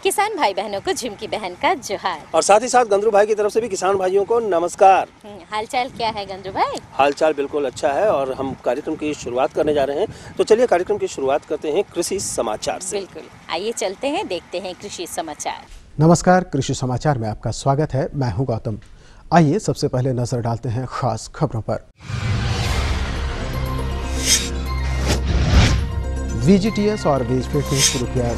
किसान भाई बहनों को झुमकी बहन का जोहार। और साथ ही साथ गंद्रू भाई की तरफ से भी किसान भाइयों को नमस्कार। हालचाल क्या है गंद्रू भाई? हालचाल बिल्कुल अच्छा है और हम कार्यक्रम की शुरुआत करने जा रहे हैं। तो चलिए कार्यक्रम की शुरुआत करते हैं कृषि समाचार से। बिल्कुल, आइए चलते हैं, देखते हैं कृषि समाचार। नमस्कार, कृषि समाचार में आपका स्वागत है। मैं हूं गौतम। आइए सबसे पहले नजर डालते हैं खास खबरों पर। VGTS और वेजफेड ने शुरू किया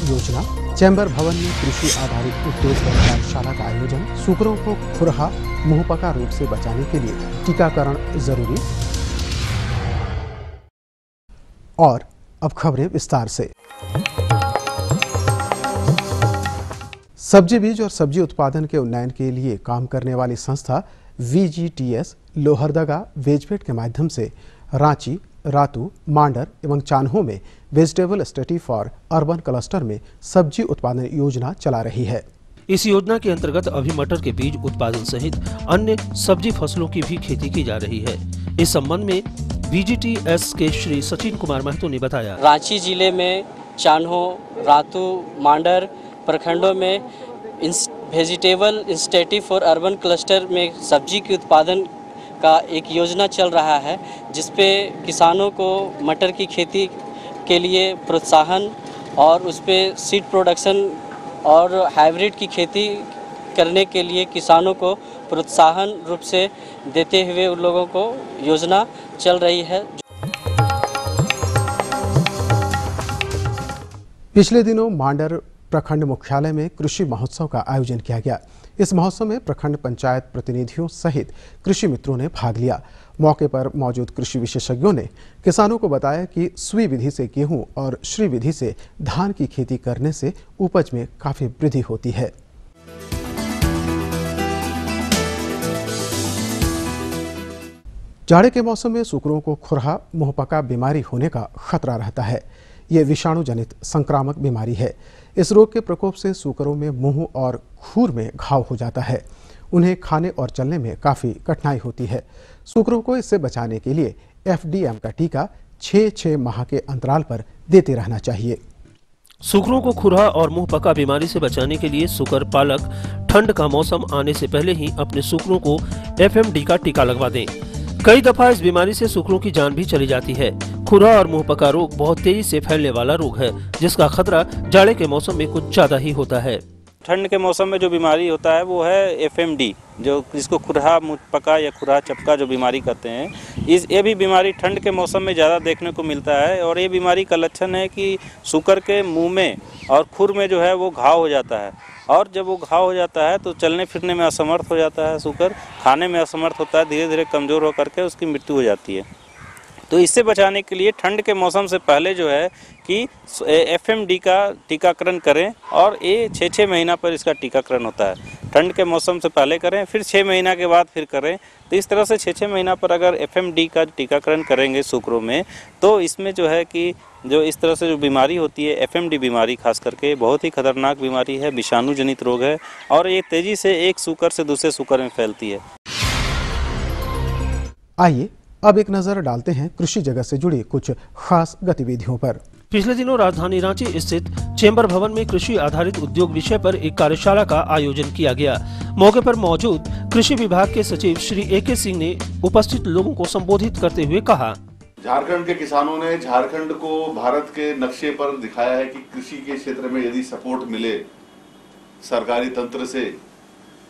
योजना। चैम्बर भवन में कृषि आधारित उद्योग कार्यशाला का आयोजन। सूकरों को खुरहा मुंहपका रोग से बचाने के लिए टीकाकरण जरूरी। और अब खबरें विस्तार से। सब्जी बीज और सब्जी उत्पादन के उन्नयन के लिए काम करने वाली संस्था VGTS लोहरदगा वेजफेड के माध्यम से रांची, रातू, मांडर एवं चान्हो में vegetable study for urban cluster में सब्जी उत्पादन योजना चला रही है। इस योजना के अंतर्गत अभी मटर के बीज उत्पादन सहित अन्य सब्जी फसलों की भी खेती की जा रही है। इस संबंध में VGTS के श्री सचिन कुमार महतो ने बताया। रांची जिले में चान्हो, रातू, मांडर प्रखंडों में vegetable institute for urban cluster में सब्जी के उत्पादन का एक योजना चल रहा है, जिसपे किसानों को मटर की खेती के लिए प्रोत्साहन और उस पे सीड प्रोडक्शन और हाइब्रिड की खेती करने के लिए किसानों को प्रोत्साहन रूप से देते हुए उन लोगों को योजना चल रही है। पिछले दिनों मांडर प्रखंड मुख्यालय में कृषि महोत्सव का आयोजन किया गया। इस महोत्सव में प्रखंड पंचायत प्रतिनिधियों सहित कृषि मित्रों ने भाग लिया। मौके पर मौजूद कृषि विशेषज्ञों ने किसानों को बताया कि सुई विधि से गेहूं और श्री विधि से धान की खेती करने से उपज में काफी वृद्धि होती है। जाड़े के मौसम में सूकरों को खुरहा मुंहपका बीमारी होने का खतरा रहता है। ये विषाणु जनित संक्रामक बीमारी है। इस रोग के प्रकोप से सूकरों में मुंह और खूर में घाव हो जाता है। उन्हें खाने और चलने में काफी कठिनाई होती है। सूकरों को इससे बचाने के लिए FDM का टीका 6 माह के अंतराल पर देते रहना चाहिए। सूकरों को खुरहा और मुंहपका बीमारी से बचाने के लिए सूकर पालक ठंड का मौसम आने से पहले ही अपने सूकरों को FMD का टीका लगवा दें। कई दफा इस बीमारी से सूकरों की जान भी चली जाती है। खुरहा और मुंहपका रोग बहुत तेजी से फैलने वाला रोग है, जिसका खतरा जाड़े के मौसम में कुछ ज्यादा ही होता है। ठंड के मौसम में जो बीमारी होता है वो है FMD, जिसको खुरहा मुंहपका या खुरहा चपका जो बीमारी कहते हैं। ये भी बीमारी ठंड के मौसम में ज़्यादा देखने को मिलता है और ये बीमारी का लक्षण है कि सूकर के मुंह में और खुर में जो है वो घाव हो जाता है। और जब वो घाव हो जाता है तो चलने फिरने में असमर्थ हो जाता है सूकर, खाने में असमर्थ होता है, धीरे धीरे कमज़ोर होकर के उसकी मृत्यु हो जाती है। तो इससे बचाने के लिए ठंड के मौसम से पहले जो है कि FMD का टीकाकरण करें और ये 6 महीना पर इसका टीकाकरण होता है। ठंड के मौसम से पहले करें, फिर 6 महीना के बाद फिर करें। तो इस तरह से 6 महीना पर अगर FMD का टीकाकरण करेंगे सूकरों में, तो इसमें जो है कि जो इस तरह से जो बीमारी होती है FMD बीमारी, खास करके बहुत ही खतरनाक बीमारी है, विषाणु जनित रोग है और ये तेजी से एक सूकर से दूसरे सूकर में फैलती है। आइए अब एक नजर डालते हैं कृषि जगत से जुड़ी कुछ खास गतिविधियों पर। पिछले दिनों राजधानी रांची स्थित चैम्बर भवन में कृषि आधारित उद्योग विषय पर एक कार्यशाला का आयोजन किया गया। मौके पर मौजूद कृषि विभाग के सचिव श्री AK सिंह ने उपस्थित लोगों को संबोधित करते हुए कहा, झारखंड के किसानों ने झारखंड को भारत के नक्शे पर दिखाया है कि कृषि के क्षेत्र में यदि सपोर्ट मिले सरकारी तंत्र से,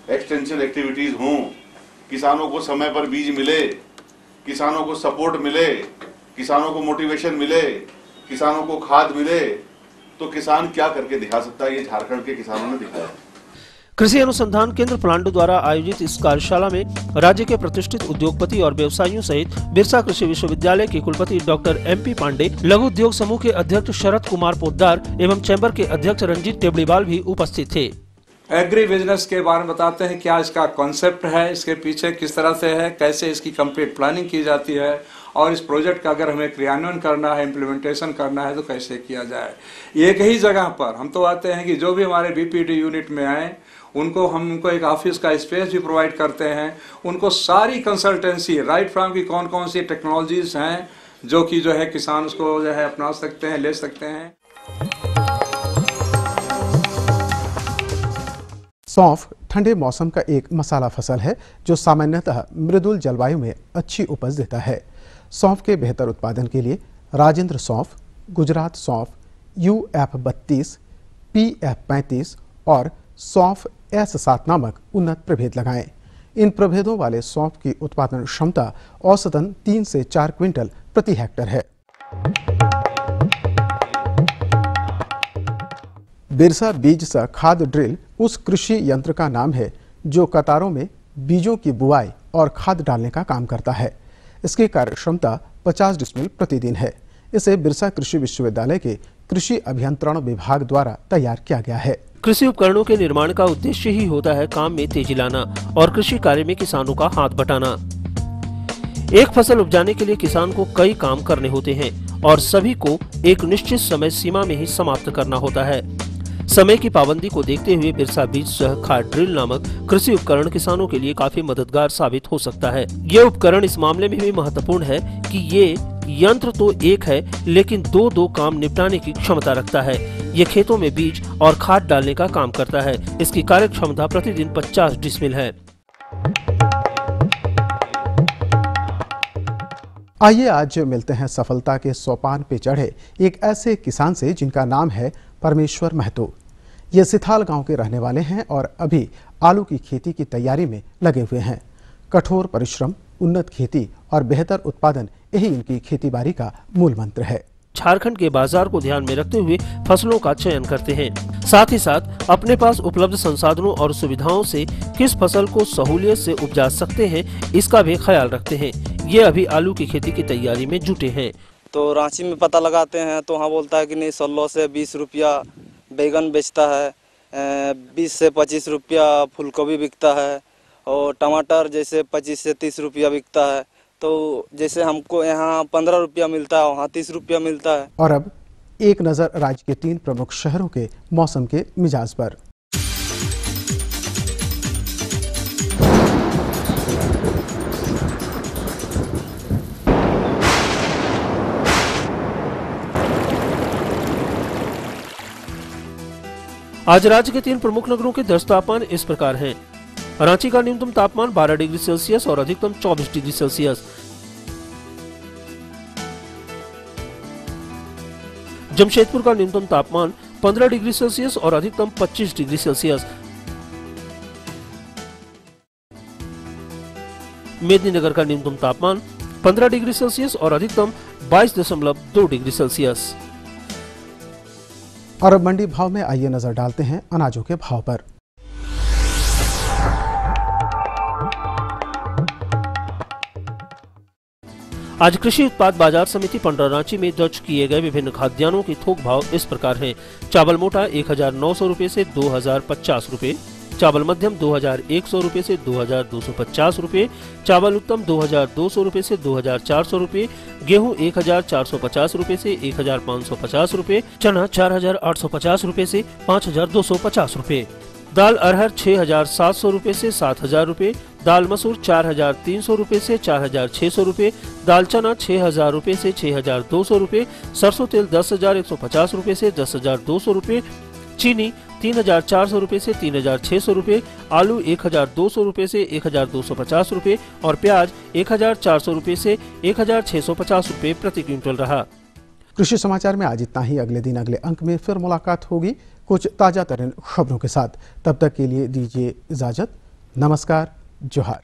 एक्सटेंशन एक्टिविटीज हों, किसानों को समय पर बीज मिले, किसानों को सपोर्ट मिले, किसानों को मोटिवेशन मिले, किसानों को खाद मिले, तो किसान क्या करके दिखा सकता है। ये झारखंड के किसानों ने दिखाया। कृषि अनुसंधान केंद्र पलांडू द्वारा आयोजित इस कार्यशाला में राज्य के प्रतिष्ठित उद्योगपति और व्यवसायियों सहित बिरसा कृषि विश्वविद्यालय के कुलपति डॉक्टर MP पांडे, लघु उद्योग समूह के अध्यक्ष शरद कुमार पोद्दार एवं चैम्बर के अध्यक्ष रंजीत टेबड़ीवाल भी उपस्थित थे। एग्री बिजनेस के बारे में बताते हैं, क्या इसका कॉन्सेप्ट है, इसके पीछे किस तरह से है, कैसे इसकी कंप्लीट प्लानिंग की जाती है और इस प्रोजेक्ट का अगर हमें क्रियान्वयन करना है, इम्प्लीमेंटेशन करना है तो कैसे किया जाए। एक ही जगह पर हम तो आते हैं कि जो भी हमारे BPD यूनिट में आए उनको एक ऑफिस का स्पेस भी प्रोवाइड करते हैं। उनको सारी कंसल्टेंसी राइट फ्रॉम की कौन कौन सी टेक्नोलॉजीज हैं जो कि जो है किसान उसको जो है अपना सकते हैं, ले सकते हैं। सौंफ ठंडे मौसम का एक मसाला फसल है जो सामान्यतः मृदुल जलवायु में अच्छी उपज देता है। सौंफ के बेहतर उत्पादन के लिए राजेंद्र सौंफ, गुजरात सौंफ, UF32, PF35 और सौंफ S7 नामक उन्नत प्रभेद लगाएं। इन प्रभेदों वाले सौंफ की उत्पादन क्षमता औसतन 3 से 4 क्विंटल प्रति हेक्टेयर है। बिरसा बीज सा खाद ड्रिल उस कृषि यंत्र का नाम है जो कतारों में बीजों की बुआई और खाद डालने का काम करता है। इसकी कार्य क्षमता 50 डिसमिल प्रतिदिन है। इसे बिरसा कृषि विश्वविद्यालय के कृषि अभियंत्रण विभाग द्वारा तैयार किया गया है। कृषि उपकरणों के निर्माण का उद्देश्य ही होता है काम में तेजी लाना और कृषि कार्य में किसानों का हाथ बटाना। एक फसल उपजाने के लिए किसान को कई काम करने होते हैं और सभी को एक निश्चित समय सीमा में ही समाप्त करना होता है। समय की पाबंदी को देखते हुए बिरसा बीज सह खाद ड्रिल नामक कृषि उपकरण किसानों के लिए काफी मददगार साबित हो सकता है। ये उपकरण इस मामले में भी महत्वपूर्ण है कि ये यंत्र तो एक है लेकिन दो काम निपटाने की क्षमता रखता है। ये खेतों में बीज और खाद डालने का काम करता है। इसकी कार्य क्षमता प्रतिदिन 50 डिसमिल है। आइए आज मिलते हैं सफलता के सोपान पे चढ़े एक ऐसे किसान से जिनका नाम है परमेश्वर महतो। ये सिथाल गांव के रहने वाले हैं और अभी आलू की खेती की तैयारी में लगे हुए हैं। कठोर परिश्रम, उन्नत खेती और बेहतर उत्पादन यही इनकी खेतीबाड़ी का मूल मंत्र है। झारखंड के बाजार को ध्यान में रखते हुए फसलों का चयन करते हैं। साथ ही साथ अपने पास उपलब्ध संसाधनों और सुविधाओं से किस फसल को सहूलियत से उपजा सकते हैं इसका भी ख्याल रखते हैं। ये अभी आलू की खेती की तैयारी में जुटे हैं। तो रांची में पता लगाते हैं तो वहाँ बोलता है कि नहीं 16 से 20 रुपया बैगन बेचता है, 20 से 25 रुपया फूलगोभी बिकता है और टमाटर जैसे 25 से 30 रुपया बिकता है। तो जैसे हमको यहाँ 15 रुपया मिलता है वहाँ 30 रुपया मिलता है। और अब एक नज़र राज्य के 3 प्रमुख शहरों के मौसम के मिजाज पर। आज राज्य के 3 प्रमुख नगरों के 10 तापमान इस प्रकार हैं। रांची का न्यूनतम तापमान 12 डिग्री सेल्सियस और अधिकतम 24 डिग्री सेल्सियस। जमशेदपुर का न्यूनतम तापमान 15 डिग्री सेल्सियस और अधिकतम 25 डिग्री सेल्सियस। मेदिनीनगर का न्यूनतम तापमान 15 डिग्री सेल्सियस और अधिकतम 22.2 डिग्री सेल्सियस। और अब मंडी भाव में आइए नजर डालते हैं अनाजों के भाव पर। आज कृषि उत्पाद बाजार समिति पंडरा रांची में दर्ज किए गए विभिन्न खाद्यान्नों के थोक भाव इस प्रकार हैं। चावल मोटा 1900 रुपए से 2050 रुपए, चावल मध्यम 2100 रुपए से 2250 रुपए, चावल उत्तम 2200 रुपए से 2400 रुपए, गेहूं 1450 रुपए से 1550 रुपए, चना 4850 रुपए से 5250 रुपए, दाल अरहर 6700 रुपए से 7000 रुपए, दाल मसूर 4300 रुपए से 4600 रुपए, दाल चना 6000 रुपए से 6200 रुपए, सरसों तेल 10150 रुपए से 10200 रुपए, चीनी 3400 रुपए से 3600 रुपए, आलू 1200 रुपए से 1250 रुपए और प्याज 1400 रुपए से 1650 रुपए प्रति क्विंटल रहा। कृषि समाचार में आज इतना ही। अगले दिन अगले अंक में फिर मुलाकात होगी कुछ ताजा तरीन खबरों के साथ। तब तक के लिए दीजिए इजाजत। नमस्कार, जोहार।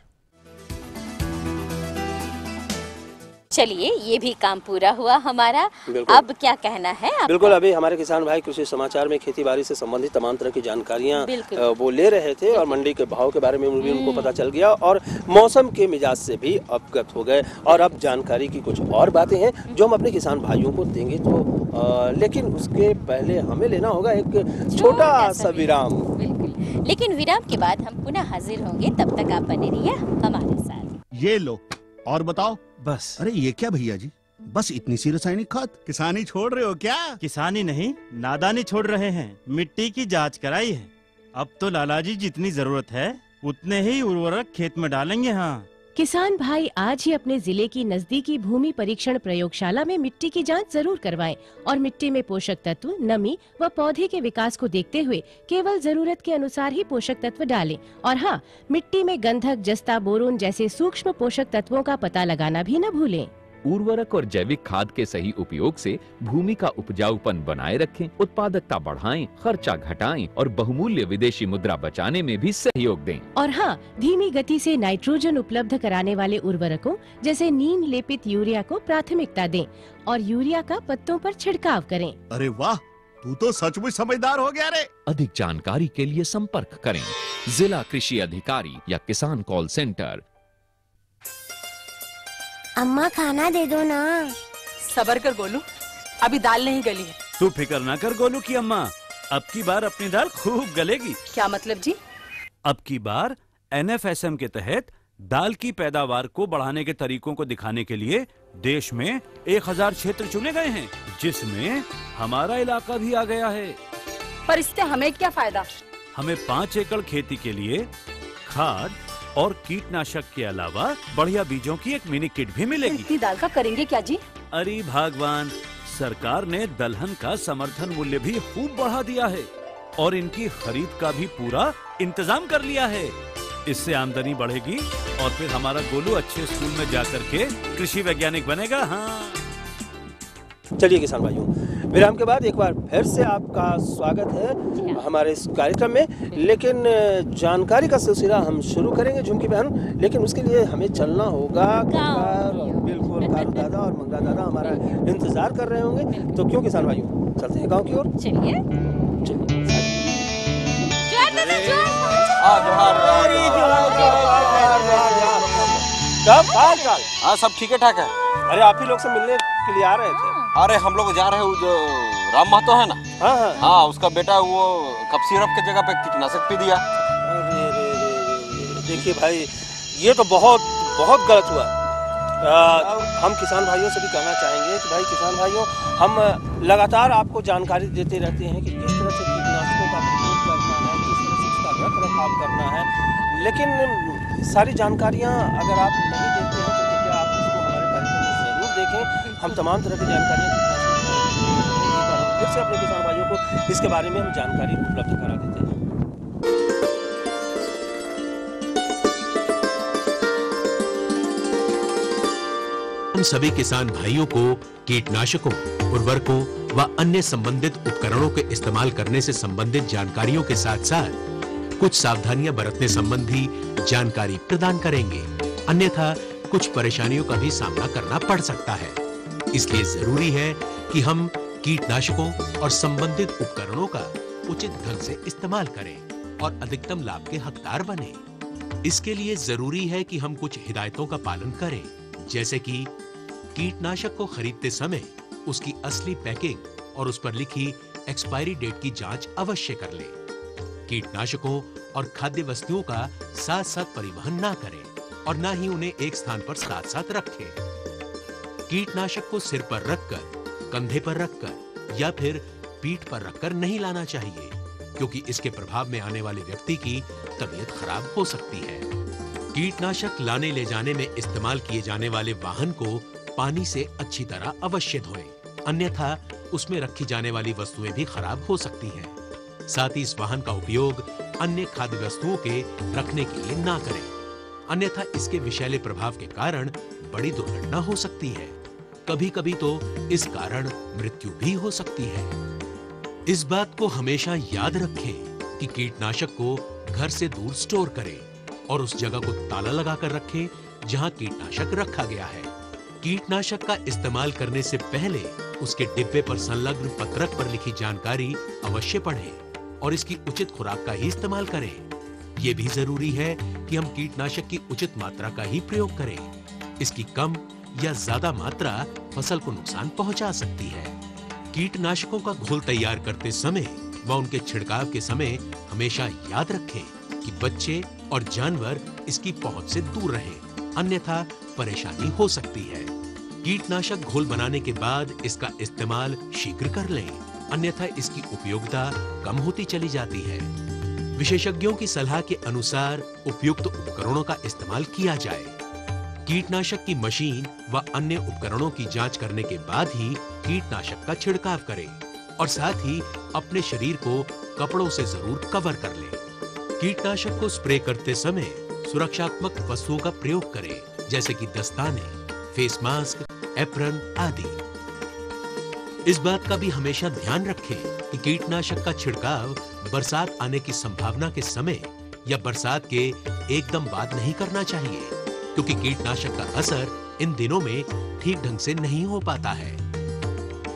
चलिए, ये भी काम पूरा हुआ हमारा। अब क्या कहना है आपका? बिल्कुल, अभी हमारे किसान भाई कृषि समाचार में खेती बाड़ी से संबंधित तमाम तरह की जानकारियां वो ले रहे थे और मंडी के भाव के बारे में भी उनको पता चल गया और मौसम के मिजाज से भी अवगत हो गए। और अब जानकारी की कुछ और बातें हैं जो हम अपने किसान भाइयों को देंगे, तो लेकिन उसके पहले हमें लेना होगा एक छोटा सा विराम। बिल्कुल, लेकिन विराम के बाद हम पुनः हाजिर होंगे। तब तक आप बने रहिए हमारे साथ। ये लो और बताओ। बस। अरे ये क्या भैया जी, बस इतनी सी रासायनिक खाद? किसानी छोड़ रहे हो क्या? किसानी नहीं, नादानी छोड़ रहे हैं। मिट्टी की जांच कराई है। अब तो लाला जी जितनी जरूरत है उतने ही उर्वरक खेत में डालेंगे। हाँ, किसान भाई आज ही अपने जिले की नजदीकी भूमि परीक्षण प्रयोगशाला में मिट्टी की जांच जरूर करवाएं और मिट्टी में पोषक तत्व, नमी व पौधे के विकास को देखते हुए केवल जरूरत के अनुसार ही पोषक तत्व डालें। और हाँ, मिट्टी में गंधक, जस्ता, बोरोन जैसे सूक्ष्म पोषक तत्वों का पता लगाना भी न भूलें। उर्वरक और जैविक खाद के सही उपयोग से भूमि का उपजाऊपन बनाए रखें, उत्पादकता बढ़ाएं, खर्चा घटाएं और बहुमूल्य विदेशी मुद्रा बचाने में भी सहयोग दें। और हाँ, धीमी गति से नाइट्रोजन उपलब्ध कराने वाले उर्वरकों जैसे नीम लेपित यूरिया को प्राथमिकता दें और यूरिया का पत्तों पर छिड़काव करें। अरे वाह, तू तो सचमुच समझदार हो गया रे। अधिक जानकारी के लिए संपर्क करें जिला कृषि अधिकारी या किसान कॉल सेंटर। अम्मा खाना दे दो ना। सबर कर गोलू, अभी दाल नहीं गली है। तू फिक्र ना कर गोलू की अम्मा, अब की बार अपनी दाल खूब गलेगी। क्या मतलब जी? अब की बार NFSM के तहत दाल की पैदावार को बढ़ाने के तरीकों को दिखाने के लिए देश में 1000 क्षेत्र चुने गए हैं, जिसमें हमारा इलाका भी आ गया है। पर इससे हमें क्या फायदा? हमें 5 एकड़ खेती के लिए खाद और कीटनाशक के अलावा बढ़िया बीजों की एक मिनी किट भी मिलेगी। इतनी दाल का करेंगे क्या जी? अरे भगवान, सरकार ने दलहन का समर्थन मूल्य भी खूब बढ़ा दिया है और इनकी खरीद का भी पूरा इंतजाम कर लिया है। इससे आमदनी बढ़ेगी और फिर हमारा गोलू अच्छे स्कूल में जाकर के कृषि वैज्ञानिक बनेगा। हाँ, चलिए किसान भाइयों, विराम के बाद एक बार फिर से आपका स्वागत है हमारे इस कार्यक्रम में। लेकिन जानकारी का सिलसिला हम शुरू करेंगे झुमकी बहन, लेकिन उसके लिए हमें चलना होगा। बिल्कुल, कारू दादा और मंगरा दादा हमारा इंतजार कर रहे होंगे। तो क्यों किसान भाइयों, चलते हैं गाँव की ओर। चलिए। हाँ, सब ठीक है ठाक है। अरे आप ही लोग से मिलने के लिए आ रहे थे। अरे हम लोग जा रहे हैं, जो राम महतो है ना, हाँ, उसका बेटा वो कप सिरप के जगह पे कीटनाशक पी दिया। देखिए भाई, ये तो बहुत बहुत गलत हुआ। हम किसान भाइयों से भी कहना चाहेंगे कि भाई किसान भाइयों, हम लगातार आपको जानकारी देते रहते हैं कि किस तरह से कीटनाशकों का प्रयोग करना है, किस तरह से उसका रख रखाव करना है, लेकिन सारी जानकारियाँ अगर आप नहीं देते हैं तो कृपया आप उसको हमारे कार्यक्रम में जरूर देखें। हम तमाम तरह की जानकारियाँ फिर से अपने किसान भाइयों को इसके बारे में हम जानकारी उपलब्ध करा देते हैं। हम सभी किसान भाइयों को कीटनाशकों, उर्वरकों व अन्य संबंधित उपकरणों के इस्तेमाल करने से संबंधित जानकारियों के साथ साथ कुछ सावधानियां बरतने संबंधी जानकारी प्रदान करेंगे, अन्यथा कुछ परेशानियों का भी सामना करना पड़ सकता है। इसलिए जरूरी है कि हम कीटनाशकों और संबंधित उपकरणों का उचित ढंग से इस्तेमाल करें और अधिकतम लाभ के हकदार बने। इसके लिए जरूरी है कि हम कुछ हिदायतों का पालन करें, जैसे कि कीटनाशक को खरीदते समय उसकी असली पैकिंग और उस पर लिखी एक्सपायरी डेट की जांच अवश्य कर लें। कीटनाशकों और खाद्य वस्तुओं का साथ साथ परिवहन ना करें और ना ही उन्हें एक स्थान पर साथ साथ रखें। कीटनाशक को सिर पर रखकर, कंधे पर रखकर या फिर पीठ पर रखकर नहीं लाना चाहिए, क्योंकि इसके प्रभाव में आने वाले व्यक्ति की तबीयत खराब हो सकती है। कीटनाशक लाने ले जाने में इस्तेमाल किए जाने वाले वाहन को पानी से अच्छी तरह अवश्य धोएं, अन्यथा उसमें रखी जाने वाली वस्तुएं भी खराब हो सकती हैं। साथ ही इस वाहन का उपयोग अन्य खाद्य वस्तुओं के रखने के लिए ना करें, अन्यथा इसके विषैले प्रभाव के कारण बड़ी दुर्घटना हो सकती है। कभी कभी तो इस कारण मृत्यु भी हो सकती है। इस बात को हमेशा याद रखें कि कीटनाशक को घर से दूर स्टोर करें और उस जगह को ताला लगाकर रखें जहां कीटनाशक रखा गया है। कीटनाशक का इस्तेमाल करने से पहले उसके डिब्बे पर संलग्न पत्रक पर लिखी जानकारी अवश्य पढ़ें और इसकी उचित खुराक का ही इस्तेमाल करें। यह भी जरूरी है कि हम कीटनाशक की उचित मात्रा का ही प्रयोग करें। इसकी कम या ज्यादा मात्रा फसल को नुकसान पहुंचा सकती है। कीटनाशकों का घोल तैयार करते समय व उनके छिड़काव के समय हमेशा याद रखें कि बच्चे और जानवर इसकी पहुंच से दूर रहें, अन्यथा परेशानी हो सकती है। कीटनाशक घोल बनाने के बाद इसका इस्तेमाल शीघ्र कर लें, अन्यथा इसकी उपयोगिता कम होती चली जाती है। विशेषज्ञों की सलाह के अनुसार उपयुक्त उपकरणों का इस्तेमाल किया जाए। कीटनाशक की मशीन व अन्य उपकरणों की जांच करने के बाद ही कीटनाशक का छिड़काव करें और साथ ही अपने शरीर को कपड़ों से जरूर कवर कर लें। कीटनाशक को स्प्रे करते समय सुरक्षात्मक वस्तुओं का प्रयोग करें, जैसे कि दस्ताने, फेस मास्क, एप्रन आदि। इस बात का भी हमेशा ध्यान रखें कि कीटनाशक का छिड़काव बरसात आने की संभावना के समय या बरसात के एकदम बाद नहीं करना चाहिए, क्योंकि कीटनाशक का असर इन दिनों में ठीक ढंग से नहीं हो पाता है।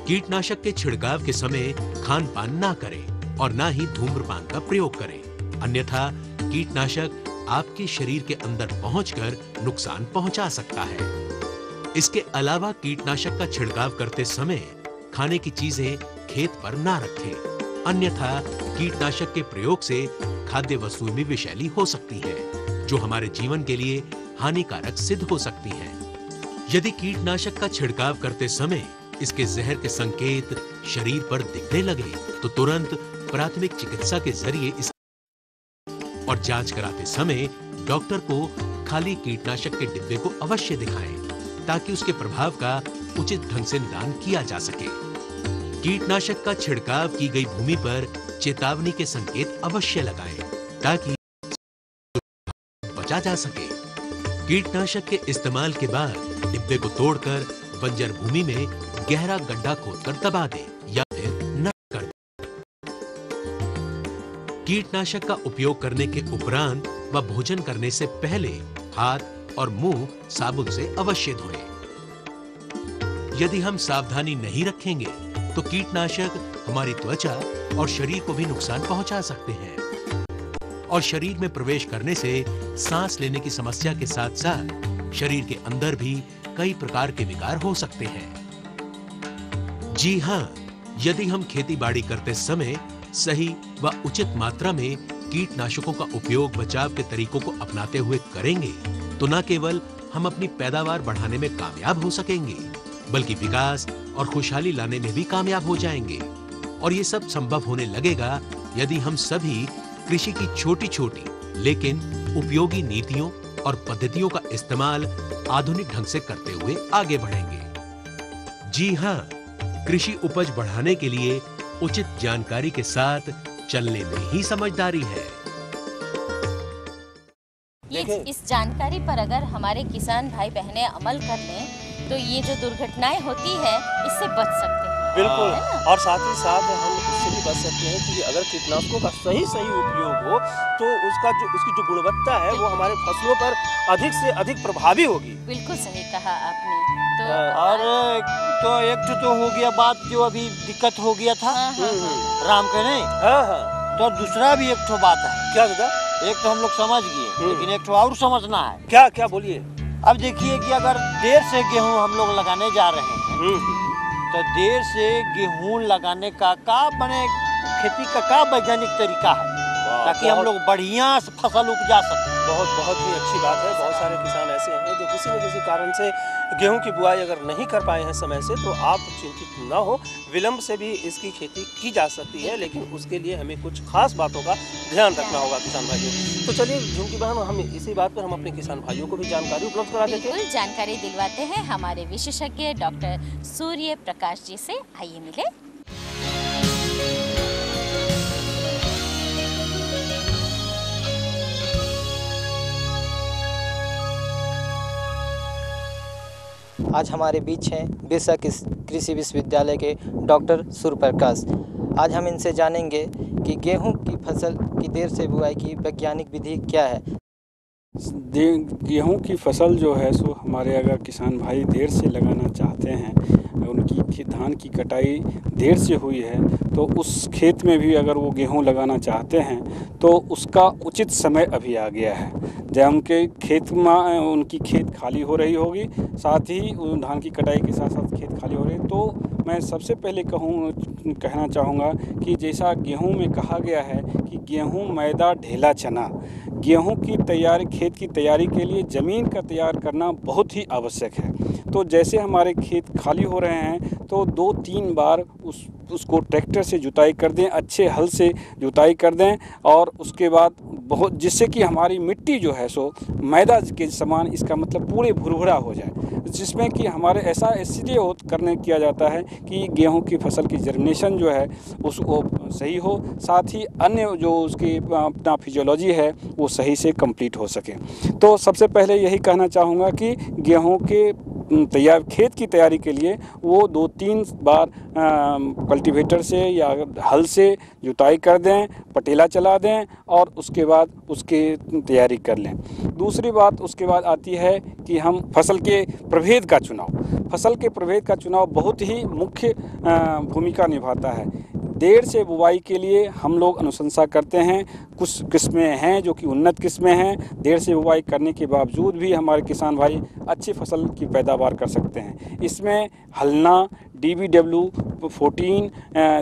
कीटनाशक के छिड़काव के समय खान पान ना करें और ना ही धूम्रपान का प्रयोग करें, अन्यथा कीटनाशक आपके शरीर के अंदर पहुंचकर नुकसान पहुंचा सकता है। इसके अलावा कीटनाशक का छिड़काव करते समय खाने की चीजें खेत पर ना रखें, अन्यथा कीटनाशक के प्रयोग से खाद्य वस्तुएं भी विषैली हो सकती हैं, जो हमारे जीवन के लिए हानिकारक सिद्ध हो सकती हैं। यदि कीटनाशक का छिड़काव करते समय इसके जहर के संकेत शरीर पर दिखने लगे तो तुरंत प्राथमिक चिकित्सा के जरिए इस और जांच कराते समय डॉक्टर को खाली कीटनाशक के डिब्बे को अवश्य दिखाएं, ताकि उसके प्रभाव का उचित ढंग से निदान किया जा सके। कीटनाशक का छिड़काव की गई भूमि पर चेतावनी के संकेत अवश्य लगाएं, ताकि बचा जा सके। कीटनाशक के इस्तेमाल के बाद डिब्बे को तोड़कर बंजर भूमि में गहरा गड्ढा खोदकर दबा दें या फिर न कर दें। कीटनाशक का उपयोग करने के उपरांत व भोजन करने से पहले हाथ और मुंह साबुन से अवश्य धोएं। यदि हम सावधानी नहीं रखेंगे तो कीटनाशक हमारी त्वचा और शरीर को भी नुकसान पहुंचा सकते हैं और शरीर में प्रवेश करने से सांस लेने की समस्या के साथ साथ शरीर के अंदर भी कई प्रकार के विकार हो सकते हैं। जी हाँ, यदि हम खेती बाड़ी करते समय सही व उचित मात्रा में कीटनाशकों का उपयोग बचाव के तरीकों को अपनाते हुए करेंगे तो न केवल हम अपनी पैदावार बढ़ाने में कामयाब हो सकेंगे, बल्कि विकास और खुशहाली लाने में भी कामयाब हो जाएंगे। और ये सब संभव होने लगेगा यदि हम सभी कृषि की छोटी छोटी लेकिन उपयोगी नीतियों और पद्धतियों का इस्तेमाल आधुनिक ढंग से करते हुए आगे बढ़ेंगे। जी हाँ, कृषि उपज बढ़ाने के लिए उचित जानकारी के साथ चलने में ही समझदारी है। इस जानकारी पर अगर हमारे किसान भाई बहनें अमल कर लें तो ये जो दुर्घटनाएं होती है इससे बच सकते हैं। बिल्कुल, और साथ ही साथ हम इससे भी बच सकते हैं कि अगर कीटनाशकों का सही उपयोग हो तो उसकी जो गुणवत्ता है वो हमारे फसलों पर अधिक से अधिक प्रभावी होगी। बिल्कुल सही कहा आपने। तो और तो एक तो हो गया बात जो अभी दिक्कत हो गया था राम के नहीं, तो दूसरा भी एक बात है। क्या दादा? एक तो हम लोग समझ गए, लेकिन एक और समझना है। क्या क्या बोलिए। अब देखिए कि अगर देर से गेहूं हम लोग लगाने जा रहे हैं तो देर से गेहूं लगाने का बने खेती का वैज्ञानिक तरीका है ताकि हम लोग बढ़िया फसल उपजा सकें। बहुत ही अच्छी बात है। बहुत सारे किसान ऐसे हैं जो किसी न किसी कारण से गेहूं की बुआई अगर नहीं कर पाए हैं समय से, तो आप चिंतित ना हो, विलंब से भी इसकी खेती की जा सकती है, लेकिन उसके लिए हमें कुछ खास बातों का ध्यान रखना होगा किसान भाइयों। तो चलिए झुमकी बहन, हम इसी बात पर हम अपने किसान भाइयों को भी जानकारी उपलब्ध करा देते हैं। जानकारी दिलवाते हैं हमारे विशेषज्ञ डॉक्टर सूर्य प्रकाश जी से। आइए मिले। आज हमारे बीच हैं बिरसा कृषि विश्वविद्यालय के डॉक्टर सूर्य प्रकाश। आज हम इनसे जानेंगे कि गेहूं की फसल की देर से बुआई की वैज्ञानिक विधि क्या है। गेहूं की फसल जो है सो हमारे अगर किसान भाई देर से लगाना चाहते हैं, उनकी धान की कटाई देर से हुई है, तो उस खेत में भी अगर वो गेहूं लगाना चाहते हैं तो उसका उचित समय अभी आ गया है। जब उनके खेत में उनकी खेत खाली हो रही होगी, साथ ही धान की कटाई के साथ साथ खेत खाली हो रही है, तो मैं सबसे पहले कहना चाहूँगा कि जैसा गेहूं में कहा गया है कि गेहूं मैदा ढेला चना, गेहूं की तैयारी, खेत की तैयारी के लिए ज़मीन का तैयार करना बहुत ही आवश्यक है। तो जैसे हमारे खेत खाली हो रहे हैं तो 2-3 बार उसको ट्रैक्टर से जुताई कर दें, अच्छे हल से जुताई कर दें और उसके बाद बहुत, जिससे कि हमारी मिट्टी जो है सो मैदा के समान, इसका मतलब पूरे भुरभुरा हो जाए, जिसमें कि हमारे ऐसा इसलिए किया जाता है कि गेहूं की फसल की जर्मिनेशन जो है उसको सही हो, साथ ही अन्य जो उसकी अपना फिजियोलॉजी है वो सही से कंप्लीट हो सके। तो सबसे पहले यही कहना चाहूँगा कि गेहूं के खेत की तैयारी के लिए वो 2-3 बार कल्टीवेटर से या हल से जुताई कर दें, पटेला चला दें और उसके बाद उसकी तैयारी कर लें। दूसरी बात उसके बाद आती है कि हम फसल के प्रभेद का चुनाव। फसल के प्रभेद का चुनाव बहुत ही मुख्य भूमिका निभाता है। देर से बुवाई के लिए हम लोग अनुशंसा करते हैं, कुछ किस्में हैं जो कि उन्नत किस्में हैं, देर से बुवाई करने के बावजूद भी हमारे किसान भाई अच्छी फसल की पैदावार कर सकते हैं। इसमें हलना, DBW14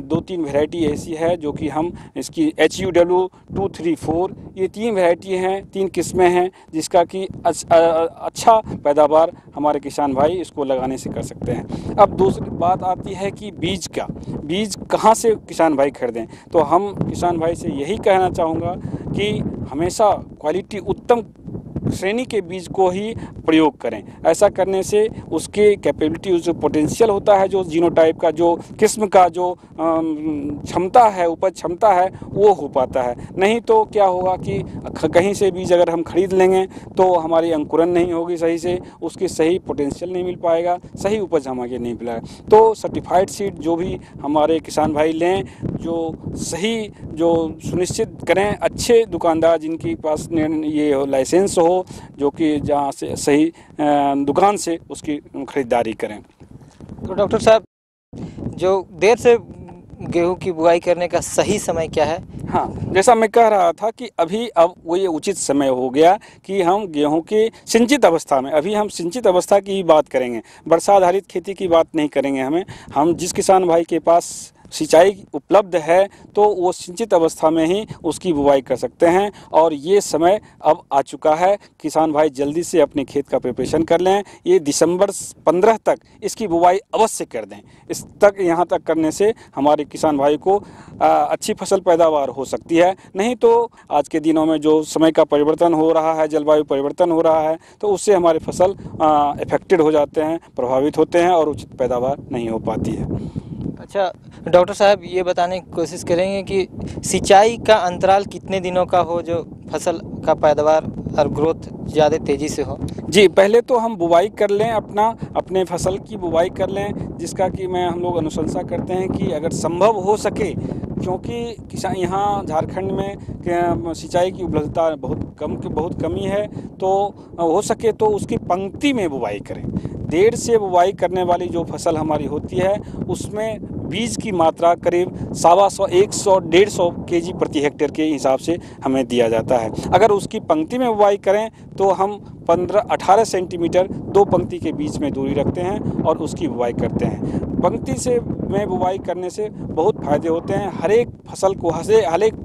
2-3 वैरायटी ऐसी है जो कि हम इसकी HUW 234, ये 3 वैरायटी हैं, 3 किस्में हैं जिसका कि अच्छा पैदावार हमारे किसान भाई इसको लगाने से कर सकते हैं। अब दूसरी बात आती है कि बीज कहाँ से किसान भाई खरीदें। तो हम किसान भाई से यही कहना चाहूँगा कि हमेशा क्वालिटी उत्तम श्रेणी के बीज को ही प्रयोग करें। ऐसा करने से उसके कैपेबिलिटी, जो पोटेंशियल होता है, जो जीनोटाइप का, जो किस्म का जो क्षमता है, उपज क्षमता है, वो हो पाता है। नहीं तो क्या होगा कि कहीं से बीज अगर हम खरीद लेंगे तो हमारी अंकुरन नहीं होगी सही से, उसकी सही पोटेंशियल नहीं मिल पाएगा, सही उपज हमारे नहीं मिलेगा। तो सर्टिफाइड सीड जो भी हमारे किसान भाई लें, जो सही, जो सुनिश्चित करें, अच्छे दुकानदार जिनके पास ये लाइसेंस हो, जो कि जहाँ से सही दुकान से उसकी खरीदारी करें। तो डॉक्टर साहब, जो देर से गेहूं की बुआई करने का सही समय क्या है? हाँ, जैसा मैं कह रहा था कि अब वो ये उचित समय हो गया कि हम गेहूं की सिंचित अवस्था में, अभी हम सिंचित अवस्था की ही बात करेंगे, वर्षा आधारित खेती की बात नहीं करेंगे। हम जिस किसान भाई के पास सिंचाई उपलब्ध है तो वो सिंचित अवस्था में ही उसकी बुवाई कर सकते हैं और ये समय अब आ चुका है। किसान भाई जल्दी से अपने खेत का प्रिपरेशन कर लें। ये दिसंबर 15 तक इसकी बुवाई अवश्य कर दें। इस तक यहाँ तक करने से हमारे किसान भाई को अच्छी फसल पैदावार हो सकती है। नहीं तो आज के दिनों में जो समय का परिवर्तन हो रहा है, जलवायु परिवर्तन हो रहा है, तो उससे हमारे फसल इफेक्टेड हो जाते हैं, प्रभावित होते हैं और उचित पैदावार नहीं हो पाती है। अच्छा डॉक्टर साहब, ये बताने की कोशिश करेंगे कि सिंचाई का अंतराल कितने दिनों का हो जो फसल का पैदावार और ग्रोथ ज़्यादा तेज़ी से हो? जी, पहले तो हम बुवाई कर लें, अपने फसल की बुवाई कर लें, जिसका कि हम लोग अनुशंसा करते हैं कि अगर संभव हो सके, क्योंकि किसान यहाँ झारखंड में सिंचाई की उपलब्धता बहुत कमी है, तो हो सके तो उसकी पंक्ति में बुवाई करें। देर से बुवाई करने वाली जो फसल हमारी होती है उसमें बीज की मात्रा करीब 100-150 kg प्रति हेक्टेयर के हिसाब से हमें दिया जाता है। अगर उसकी पंक्ति में बुवाई करें तो हम 15-18 सेंटीमीटर 2 पंक्ति के बीच में दूरी रखते हैं और उसकी बुवाई करते हैं। पंक्ति में बुवाई करने से बहुत फायदे होते हैं। हर एक फसल को, हर एक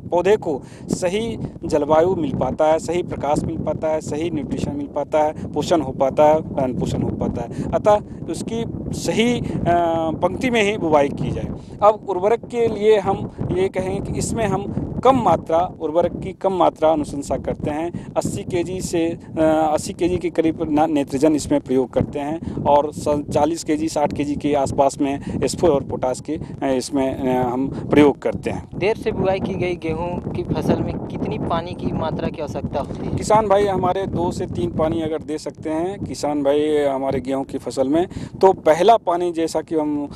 पौधे को सही जलवायु मिल पाता है, सही प्रकाश मिल पाता है, सही न्यूट्रिशन मिल पाता है, पोषण हो पाता है, पालन पोषण हो पाता है। अतः उसकी सही पंक्ति में ही बुवाई की जाए। अब उर्वरक के लिए हम ये कहेंगे कि इसमें हम उर्वरक की कम मात्रा अनुशंसा करते हैं। 80 kg के करीब नाइट्रोजन इसमें प्रयोग करते हैं और 40 kg 60 kg के आसपास में एस्फो और पोटास के इसमें हम प्रयोग करते हैं। देर से बुआई की गई गेहूं की फसल में कितनी पानी की मात्रा की आवश्यकता होती है? किसान भाई हमारे 2 से 3 पानी अगर दे सकते हैं किसान भाई हमारे गेहूं की फसल में, तो पहला पानी जैसा कि हम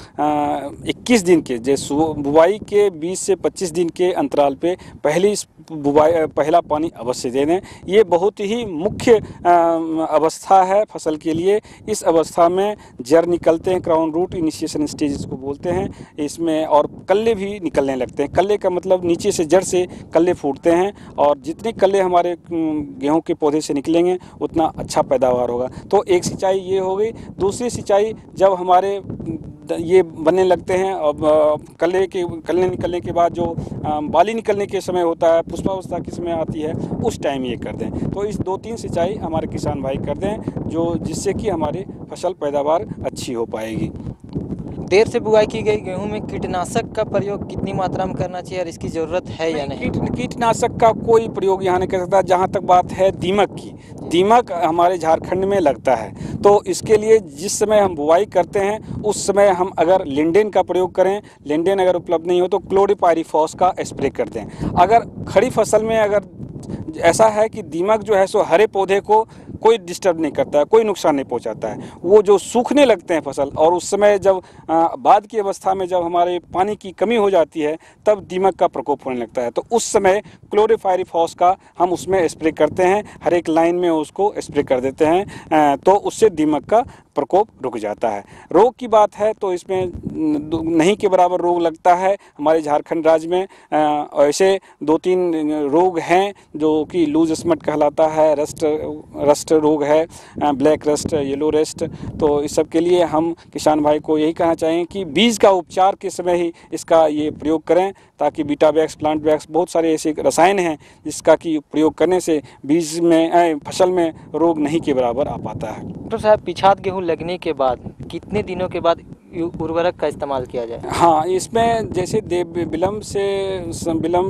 21 दिन के, जैसे बुआई के 20 से 25 दिन के अंतराल पे पहला पानी अवश्य दे दें। ये बहुत ही मुख्य अवस्था है फसल के लिए। इस अवस्था में जड़ निकलते हैं, क्राउन रूट इनिशिएशन स्टेज इसको बोलते हैं, इसमें और कल्ले भी निकलने लगते हैं। कल्ले का मतलब नीचे से जड़ से कल्ले फूटते हैं और जितने कल्ले हमारे गेहूं के पौधे से निकलेंगे उतना अच्छा पैदावार होगा। तो एक सिंचाई ये हो गई। दूसरी सिंचाई जब हमारे ये बनने लगते हैं, अब कल्ले निकलने के बाद जो बाली निकलने के समय होता है, पुष्पावस्था की समय आती है, उस टाइम ये कर दें। तो इस 2-3 सिंचाई हमारे किसान भाई कर दें, जो जिससे कि हमारी फसल पैदावार अच्छी हो पाएगी। देर से बुआई की गई गेहूं में कीटनाशक का प्रयोग कितनी मात्रा में करना चाहिए और इसकी ज़रूरत है या नहीं? कीटनाशक का कोई प्रयोग यहाँ नहीं कर सकता। जहाँ तक बात है दीमक की, दीमक हमारे झारखंड में लगता है, तो इसके लिए जिस समय हम बुआई करते हैं उस समय हम अगर लिंडेन का प्रयोग करें, लिंडेन अगर उपलब्ध नहीं हो तो क्लोरीपाइरीफॉस का स्प्रे कर दें। अगर खड़ी फसल में अगर ऐसा है कि दीमक जो है सो हरे पौधे को कोई डिस्टर्ब नहीं करता है, कोई नुकसान नहीं पहुंचाता है, वो जो सूखने लगते हैं फसल और उस समय जब बाद की अवस्था में जब हमारे पानी की कमी हो जाती है तब दीमक का प्रकोप होने लगता है, तो उस समय क्लोरीपाइरीफॉस का हम उसमें स्प्रे करते हैं, हर एक लाइन में उसको स्प्रे कर देते हैं, तो उससे दीमक का प्रकोप रुक जाता है। रोग की बात है तो इसमें नहीं के बराबर रोग लगता है हमारे झारखंड राज्य में। ऐसे 2-3 रोग हैं जो कि लूज स्मट कहलाता है, रस्ट रोग है, ब्लैक रस्ट, येलो रस्ट। तो इस सब के लिए हम किसान भाई को यही कहना चाहेंगे कि बीज का उपचार के समय ही इसका ये प्रयोग करें, ताकि बीटावैक्स, प्लांट वैक्स, बहुत सारे ऐसे रसायन हैं जिसका कि प्रयोग करने से बीज में फसल में रोग नहीं के बराबर आ पाता है। डॉक्टर साहब, पिछात गेहूँ लगने के बाद कितने दिनों के बाद उर्वरक का इस्तेमाल किया जाए? हाँ, इसमें जैसे विलम्ब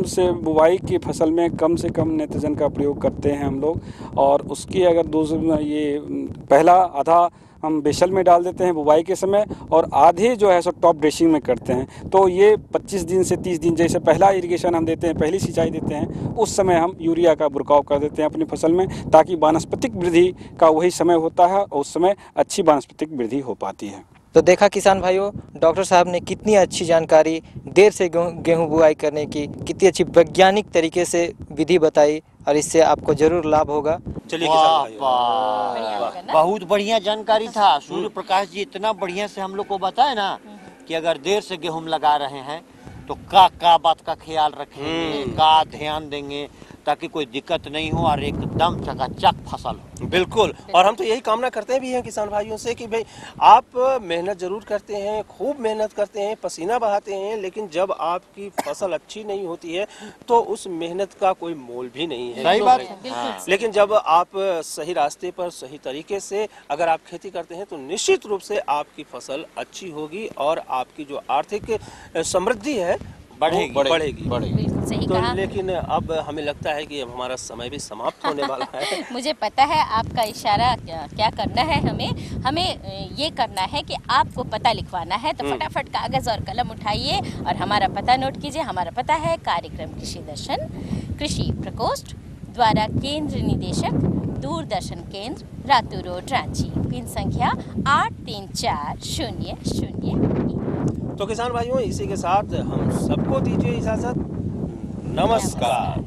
से बुआई की फसल में कम से कम नाइट्रोजन का प्रयोग करते हैं हम लोग, और उसकी अगर ये पहला आधा हम बेसल में डाल देते हैं बुआई के समय और आधे जो है सो टॉप ड्रेसिंग में करते हैं। तो ये 25 दिन से 30 दिन जैसे पहला इरिगेशन हम देते हैं, पहली सिंचाई देते हैं, उस समय हम यूरिया का बुरकाव कर देते हैं अपनी फसल में, ताकि वानस्पतिक वृद्धि का वही समय होता है और उस समय अच्छी वानस्पतिक वृद्धि हो पाती है। तो देखा किसान भाइयों, डॉक्टर साहब ने कितनी अच्छी जानकारी देर से गेहूं बुआई करने की, कितनी अच्छी वैज्ञानिक तरीके से विधि बताई, और इससे आपको जरूर लाभ होगा। चलिए बहुत बढ़िया जानकारी था। सूर्य प्रकाश जी इतना बढ़िया से हम लोग को बताए ना कि अगर देर से गेहूं लगा रहे हैं तो का बात का ख्याल रखेंगे, का ध्यान देंगे ताकि कोई दिक्कत नहीं हो और एकदम चकाचक फसल हो। बिल्कुल, और हम तो यही कामना करते भी हैं किसान भाइयों से कि भाई आप मेहनत जरूर करते हैं, खूब मेहनत करते हैं, पसीना बहाते हैं, लेकिन जब आपकी फसल अच्छी नहीं होती है तो उस मेहनत का कोई मोल भी नहीं है। सही बात है। लेकिन जब आप सही रास्ते पर सही तरीके से अगर आप खेती करते हैं तो निश्चित रूप से आपकी फसल अच्छी होगी और आपकी जो आर्थिक समृद्धि है बढ़ेगी। सही तो कहा। लेकिन अब हमें लगता है कि अब हमारा समय भी समाप्त होने वाला है। मुझे पता है आपका इशारा क्या करना है। हमें ये करना है कि आपको पता लिखवाना है, तो फटाफट कागज और कलम उठाइए और हमारा पता नोट कीजिए। हमारा पता है कार्यक्रम कृषि दर्शन, कृषि प्रकोष्ठ द्वारा केंद्र निदेशक, दूरदर्शन केंद्र, रातू रोड, रांची, पिन संख्या 834001। तो किसान भाइयों, इसी के साथ हम सबको दीजिए इजाजत। नमस्कार।